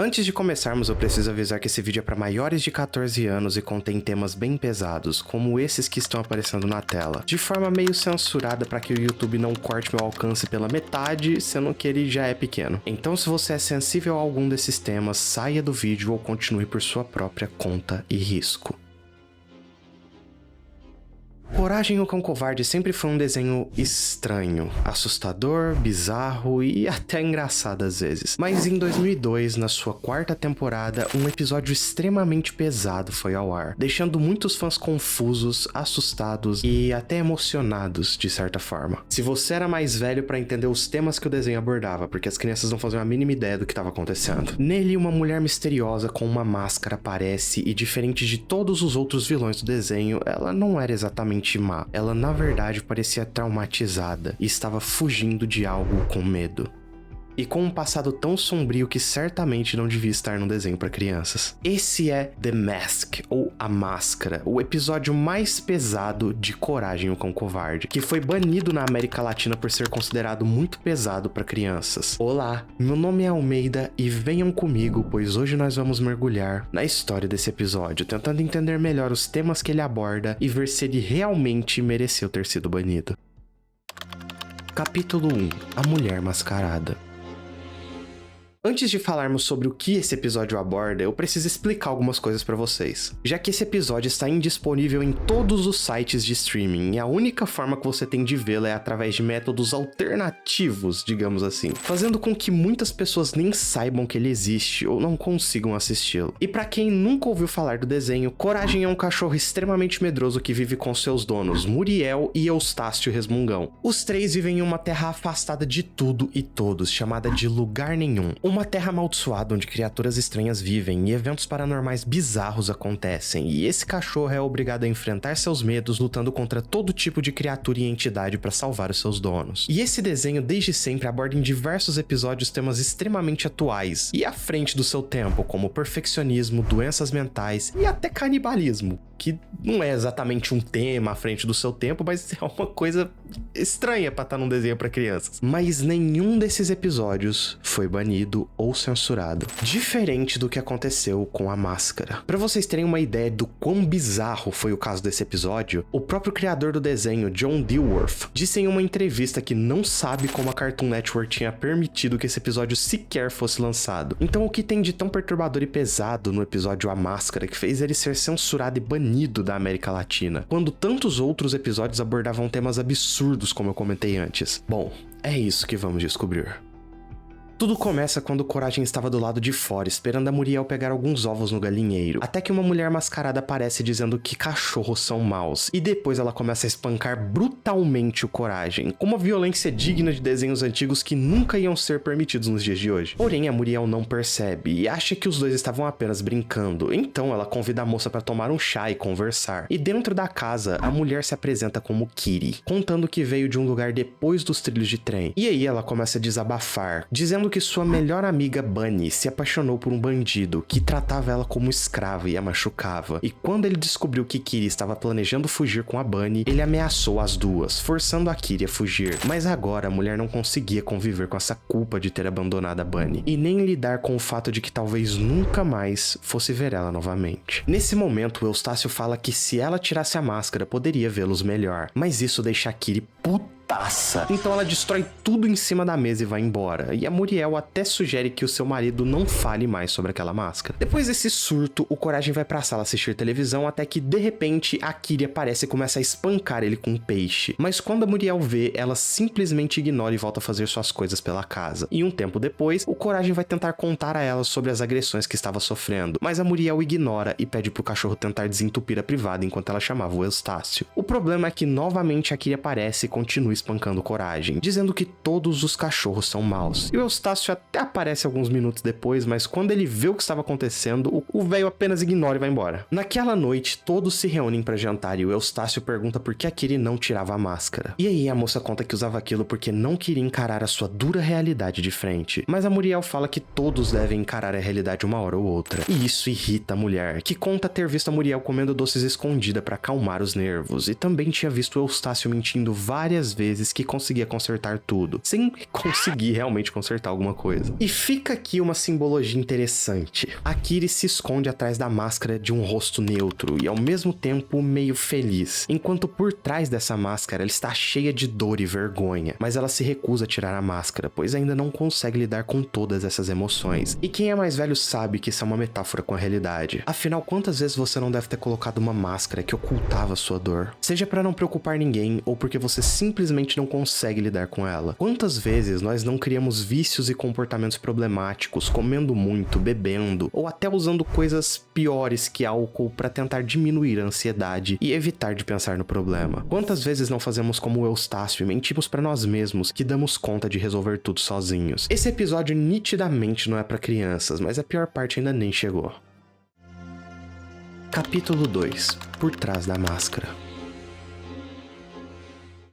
Antes de começarmos, eu preciso avisar que esse vídeo é para maiores de 14 anos e contém temas bem pesados, como esses que estão aparecendo na tela, de forma meio censurada para que o YouTube não corte meu alcance pela metade, sendo que ele já é pequeno. Então, se você é sensível a algum desses temas, saia do vídeo ou continue por sua própria conta e risco. Coragem, o Cão Covarde sempre foi um desenho estranho, assustador, bizarro e até engraçado às vezes. Mas em 2002, na sua quarta temporada, um episódio extremamente pesado foi ao ar, deixando muitos fãs confusos, assustados e até emocionados de certa forma. Se você era mais velho para entender os temas que o desenho abordava, porque as crianças não faziam a mínima ideia do que estava acontecendo. Nele, uma mulher misteriosa com uma máscara aparece e, diferente de todos os outros vilões do desenho, ela não era exatamente má. Ela, na verdade, parecia traumatizada e estava fugindo de algo com medo. E com um passado tão sombrio que certamente não devia estar num desenho para crianças. Esse é The Mask, ou A Máscara, o episódio mais pesado de Coragem, o Cão Covarde, que foi banido na América Latina por ser considerado muito pesado para crianças. Olá, meu nome é Almeida e venham comigo, pois hoje nós vamos mergulhar na história desse episódio, tentando entender melhor os temas que ele aborda e ver se ele realmente mereceu ter sido banido. Capítulo 1: A Mulher Mascarada. Antes de falarmos sobre o que esse episódio aborda, eu preciso explicar algumas coisas pra vocês. Já que esse episódio está indisponível em todos os sites de streaming, e a única forma que você tem de vê-lo é através de métodos alternativos, digamos assim, fazendo com que muitas pessoas nem saibam que ele existe ou não consigam assisti-lo. E pra quem nunca ouviu falar do desenho, Coragem é um cachorro extremamente medroso que vive com seus donos, Muriel e Eustácio Resmungão. Os três vivem em uma terra afastada de tudo e todos, chamada de Lugar Nenhum. Uma terra amaldiçoada onde criaturas estranhas vivem e eventos paranormais bizarros acontecem, e esse cachorro é obrigado a enfrentar seus medos lutando contra todo tipo de criatura e entidade para salvar os seus donos. E esse desenho desde sempre aborda em diversos episódios temas extremamente atuais e à frente do seu tempo, como perfeccionismo, doenças mentais e até canibalismo, que não é exatamente um tema à frente do seu tempo, mas é uma coisa estranha pra estar num desenho pra crianças. Mas nenhum desses episódios foi banido ou censurado, diferente do que aconteceu com A Máscara. Pra vocês terem uma ideia do quão bizarro foi o caso desse episódio, o próprio criador do desenho, John Dilworth, disse em uma entrevista que não sabe como a Cartoon Network tinha permitido que esse episódio sequer fosse lançado. Então o que tem de tão perturbador e pesado no episódio A Máscara que fez ele ser censurado e banido da América Latina, quando tantos outros episódios abordavam temas absurdos como eu comentei antes? Bom, é isso que vamos descobrir. Tudo começa quando Coragem estava do lado de fora, esperando a Muriel pegar alguns ovos no galinheiro, até que uma mulher mascarada aparece dizendo que cachorros são maus, e depois ela começa a espancar brutalmente o Coragem, com uma violência digna de desenhos antigos que nunca iam ser permitidos nos dias de hoje. Porém, a Muriel não percebe e acha que os dois estavam apenas brincando, então ela convida a moça para tomar um chá e conversar. E dentro da casa, a mulher se apresenta como Kitty, contando que veio de um lugar depois dos trilhos de trem. E aí ela começa a desabafar, dizendo que sua melhor amiga Bunny se apaixonou por um bandido que tratava ela como escrava e a machucava. E quando ele descobriu que Kitty estava planejando fugir com a Bunny, ele ameaçou as duas, forçando a Kitty a fugir. Mas agora a mulher não conseguia conviver com essa culpa de ter abandonado a Bunny, e nem lidar com o fato de que talvez nunca mais fosse ver ela novamente. Nesse momento, o Eustácio fala que se ela tirasse a máscara, poderia vê-los melhor, mas isso deixa a Kitty puta. Então ela destrói tudo em cima da mesa e vai embora, e a Muriel até sugere que o seu marido não fale mais sobre aquela máscara. Depois desse surto, o Coragem vai pra sala assistir televisão até que, de repente, a Kitty aparece e começa a espancar ele com um peixe. Mas quando a Muriel vê, ela simplesmente ignora e volta a fazer suas coisas pela casa. E um tempo depois, o Coragem vai tentar contar a ela sobre as agressões que estava sofrendo, mas a Muriel ignora e pede pro cachorro tentar desentupir a privada enquanto ela chamava o Eustácio. O problema é que novamente a Kitty aparece e continua espancando Coragem, dizendo que todos os cachorros são maus. E o Eustácio até aparece alguns minutos depois, mas quando ele vê o que estava acontecendo, o velho apenas ignora e vai embora. Naquela noite, todos se reúnem para jantar e o Eustácio pergunta por que a Kitty não tirava a máscara. E aí a moça conta que usava aquilo porque não queria encarar a sua dura realidade de frente. Mas a Muriel fala que todos devem encarar a realidade uma hora ou outra. E isso irrita a mulher, que conta ter visto a Muriel comendo doces escondida para acalmar os nervos, e também tinha visto o Eustácio mentindo várias vezes vezes que conseguia consertar tudo, sem conseguir realmente consertar alguma coisa. E fica aqui uma simbologia interessante. A Kiri se esconde atrás da máscara de um rosto neutro e ao mesmo tempo meio feliz, enquanto por trás dessa máscara ela está cheia de dor e vergonha, mas ela se recusa a tirar a máscara, pois ainda não consegue lidar com todas essas emoções. E quem é mais velho sabe que isso é uma metáfora com a realidade. Afinal, quantas vezes você não deve ter colocado uma máscara que ocultava sua dor? Seja para não preocupar ninguém ou porque você simplesmente não consegue lidar com ela. Quantas vezes nós não criamos vícios e comportamentos problemáticos, comendo muito, bebendo, ou até usando coisas piores que álcool para tentar diminuir a ansiedade e evitar de pensar no problema? Quantas vezes não fazemos como o Eustácio e mentimos para nós mesmos que damos conta de resolver tudo sozinhos? Esse episódio nitidamente não é para crianças, mas a pior parte ainda nem chegou. Capítulo 2. Por trás da máscara.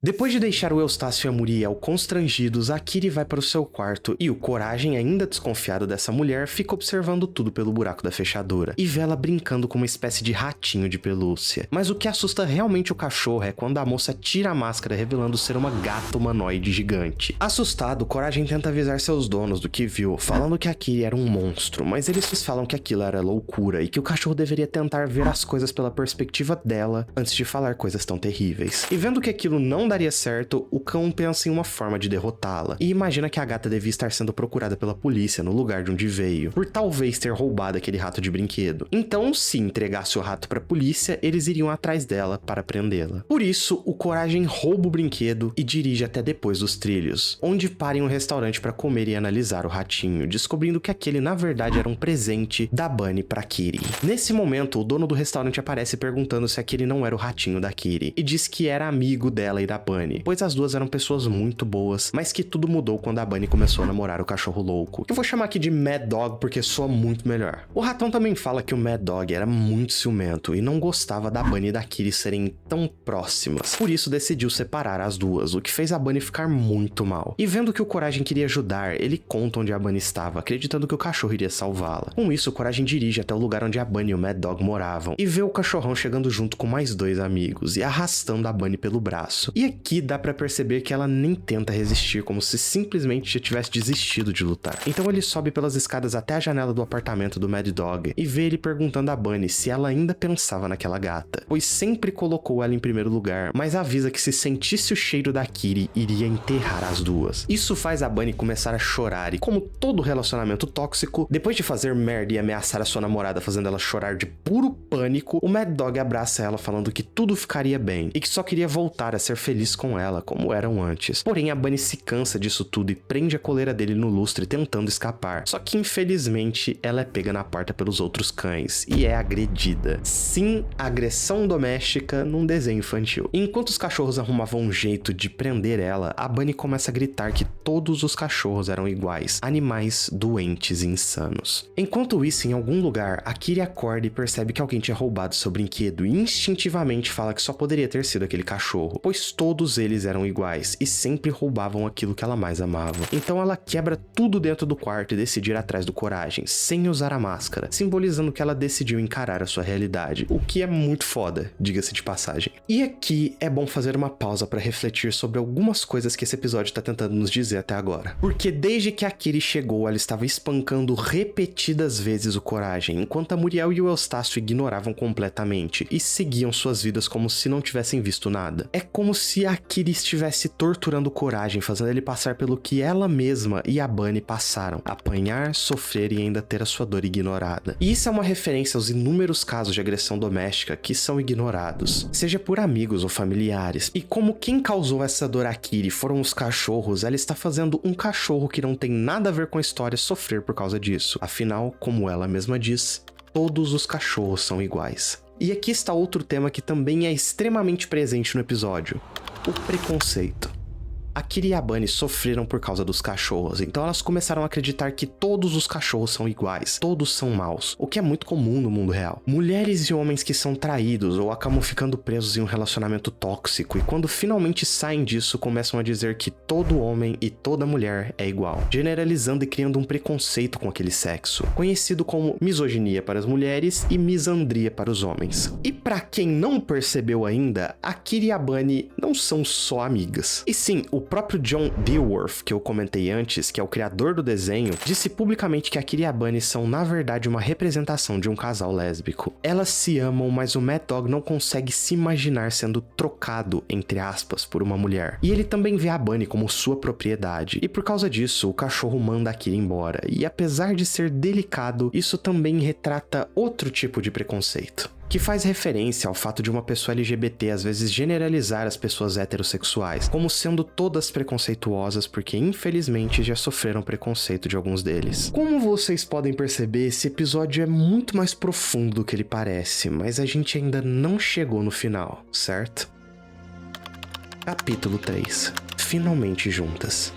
Depois de deixar o Eustácio e a Muriel constrangidos, a Kiri vai para o seu quarto e o Coragem, ainda desconfiado dessa mulher, fica observando tudo pelo buraco da fechadura e vê ela brincando com uma espécie de ratinho de pelúcia. Mas o que assusta realmente o cachorro é quando a moça tira a máscara revelando ser uma gata humanoide gigante. Assustado, o Coragem tenta avisar seus donos do que viu, falando que a Kiri era um monstro, mas eles falam que aquilo era loucura e que o cachorro deveria tentar ver as coisas pela perspectiva dela antes de falar coisas tão terríveis. E vendo que aquilo não daria certo, o cão pensa em uma forma de derrotá-la e imagina que a gata devia estar sendo procurada pela polícia no lugar de onde veio, por talvez ter roubado aquele rato de brinquedo. Então, se entregasse o rato para a polícia, eles iriam atrás dela para prendê-la. Por isso, o Coragem rouba o brinquedo e dirige até depois dos trilhos, onde para em um restaurante para comer e analisar o ratinho, descobrindo que aquele na verdade era um presente da Bunny para Kiri. Nesse momento, o dono do restaurante aparece perguntando se aquele não era o ratinho da Kiri e diz que era amigo dela e da Bunny, pois as duas eram pessoas muito boas, mas que tudo mudou quando a Bunny começou a namorar o cachorro louco. Eu vou chamar aqui de Mad Dog porque soa muito melhor. O ratão também fala que o Mad Dog era muito ciumento e não gostava da Bunny e da Kiri serem tão próximas, por isso decidiu separar as duas, o que fez a Bunny ficar muito mal. E vendo que o Coragem queria ajudar, ele conta onde a Bunny estava, acreditando que o cachorro iria salvá-la. Com isso, o Coragem dirige até o lugar onde a Bunny e o Mad Dog moravam e vê o cachorrão chegando junto com mais dois amigos e arrastando a Bunny pelo braço. E aqui dá pra perceber que ela nem tenta resistir, como se simplesmente já tivesse desistido de lutar. Então ele sobe pelas escadas até a janela do apartamento do Mad Dog e vê ele perguntando a Bunny se ela ainda pensava naquela gata, pois sempre colocou ela em primeiro lugar, mas avisa que se sentisse o cheiro da Kiri, iria enterrar as duas. Isso faz a Bunny começar a chorar e, como todo relacionamento tóxico, depois de fazer merda e ameaçar a sua namorada fazendo ela chorar de puro pânico, o Mad Dog abraça ela falando que tudo ficaria bem e que só queria voltar a ser feliz com ela, como eram antes. Porém, a Bunny se cansa disso tudo e prende a coleira dele no lustre tentando escapar. Só que, infelizmente, ela é pega na porta pelos outros cães e é agredida. Sim, agressão doméstica num desenho infantil. Enquanto os cachorros arrumavam um jeito de prender ela, a Bunny começa a gritar que todos os cachorros eram iguais, animais doentes e insanos. Enquanto isso, em algum lugar, a Kiri acorda e percebe que alguém tinha roubado seu brinquedo e instintivamente fala que só poderia ter sido aquele cachorro, pois todos eles eram iguais e sempre roubavam aquilo que ela mais amava. Então ela quebra tudo dentro do quarto e decide ir atrás do Coragem, sem usar a máscara, simbolizando que ela decidiu encarar a sua realidade, o que é muito foda, diga-se de passagem. E aqui é bom fazer uma pausa para refletir sobre algumas coisas que esse episódio tá tentando nos dizer até agora. Porque desde que a Kiri chegou, ela estava espancando repetidas vezes o Coragem, enquanto a Muriel e o Eustácio ignoravam completamente e seguiam suas vidas como se não tivessem visto nada. É como se a Kiri estivesse torturando o Coragem, fazendo ele passar pelo que ela mesma e a Bunny passaram: apanhar, sofrer e ainda ter a sua dor ignorada. E isso é uma referência aos inúmeros casos de agressão doméstica que são ignorados, seja por amigos ou familiares. E como quem causou essa dor a Kiri foram os cachorros, ela está fazendo um cachorro que não tem nada a ver com a história sofrer por causa disso. Afinal, como ela mesma diz, todos os cachorros são iguais. E aqui está outro tema que também é extremamente presente no episódio: o preconceito. A Kira e a Bunny sofreram por causa dos cachorros, então elas começaram a acreditar que todos os cachorros são iguais, todos são maus, o que é muito comum no mundo real. Mulheres e homens que são traídos ou acabam ficando presos em um relacionamento tóxico e quando finalmente saem disso começam a dizer que todo homem e toda mulher é igual, generalizando e criando um preconceito com aquele sexo, conhecido como misoginia para as mulheres e misandria para os homens. E pra quem não percebeu ainda, a Kira e a Bunny não são só amigas. E sim, o próprio John Dilworth, que eu comentei antes, que é o criador do desenho, disse publicamente que a Kira e a Bunny são na verdade uma representação de um casal lésbico. Elas se amam, mas o Mad Dog não consegue se imaginar sendo trocado, entre aspas, por uma mulher. E ele também vê a Bunny como sua propriedade. E por causa disso, o cachorro manda a Kira embora. E apesar de ser delicado, isso também retrata outro tipo de preconceito, que faz referência ao fato de uma pessoa LGBT às vezes generalizar as pessoas heterossexuais, como sendo todas preconceituosas porque infelizmente já sofreram preconceito de alguns deles. Como vocês podem perceber, esse episódio é muito mais profundo do que ele parece, mas a gente ainda não chegou no final, certo? Capítulo 3. Finalmente juntas.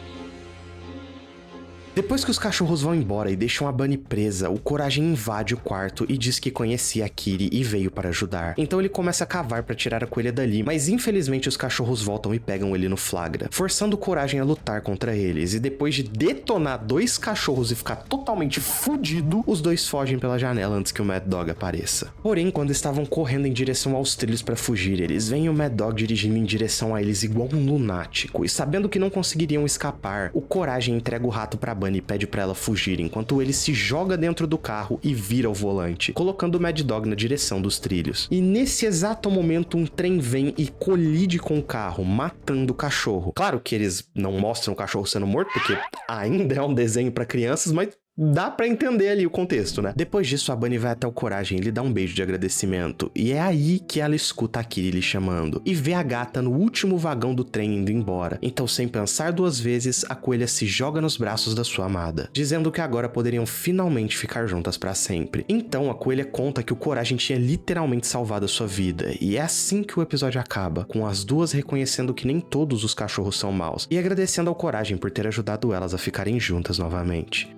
Depois que os cachorros vão embora e deixam a Bunny presa, o Coragem invade o quarto e diz que conhecia a Kiri e veio para ajudar. Então ele começa a cavar para tirar a coelha dali, mas infelizmente os cachorros voltam e pegam ele no flagra, forçando o Coragem a lutar contra eles. E depois de detonar 2 cachorros e ficar totalmente fudido, os 2 fogem pela janela antes que o Mad Dog apareça. Porém, quando estavam correndo em direção aos trilhos para fugir, eles veem o Mad Dog dirigindo em direção a eles igual um lunático. E sabendo que não conseguiriam escapar, o Coragem entrega o rato para Bunny e pede pra ela fugir, enquanto ele se joga dentro do carro e vira o volante, colocando o Mad Dog na direção dos trilhos. E nesse exato momento um trem vem e colide com o carro, matando o cachorro. Claro que eles não mostram o cachorro sendo morto, porque ainda é um desenho pra crianças, mas dá pra entender ali o contexto, né? Depois disso, a Bunny vai até o Coragem e lhe dá um beijo de agradecimento. E é aí que ela escuta a Kiri lhe chamando. E vê a gata no último vagão do trem indo embora. Então, sem pensar 2 vezes, a coelha se joga nos braços da sua amada, dizendo que agora poderiam finalmente ficar juntas pra sempre. Então, a coelha conta que o Coragem tinha literalmente salvado a sua vida. E é assim que o episódio acaba, com as duas reconhecendo que nem todos os cachorros são maus. E agradecendo ao Coragem por ter ajudado elas a ficarem juntas novamente.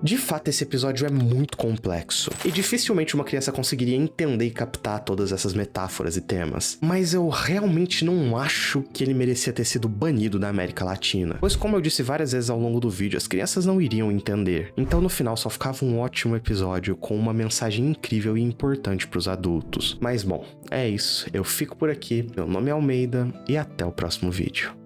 De fato, esse episódio é muito complexo, e dificilmente uma criança conseguiria entender e captar todas essas metáforas e temas. Mas eu realmente não acho que ele merecia ter sido banido da América Latina, pois como eu disse várias vezes ao longo do vídeo, as crianças não iriam entender. Então no final só ficava um ótimo episódio com uma mensagem incrível e importante para os adultos. Mas bom, é isso, eu fico por aqui, meu nome é Almeida, e até o próximo vídeo.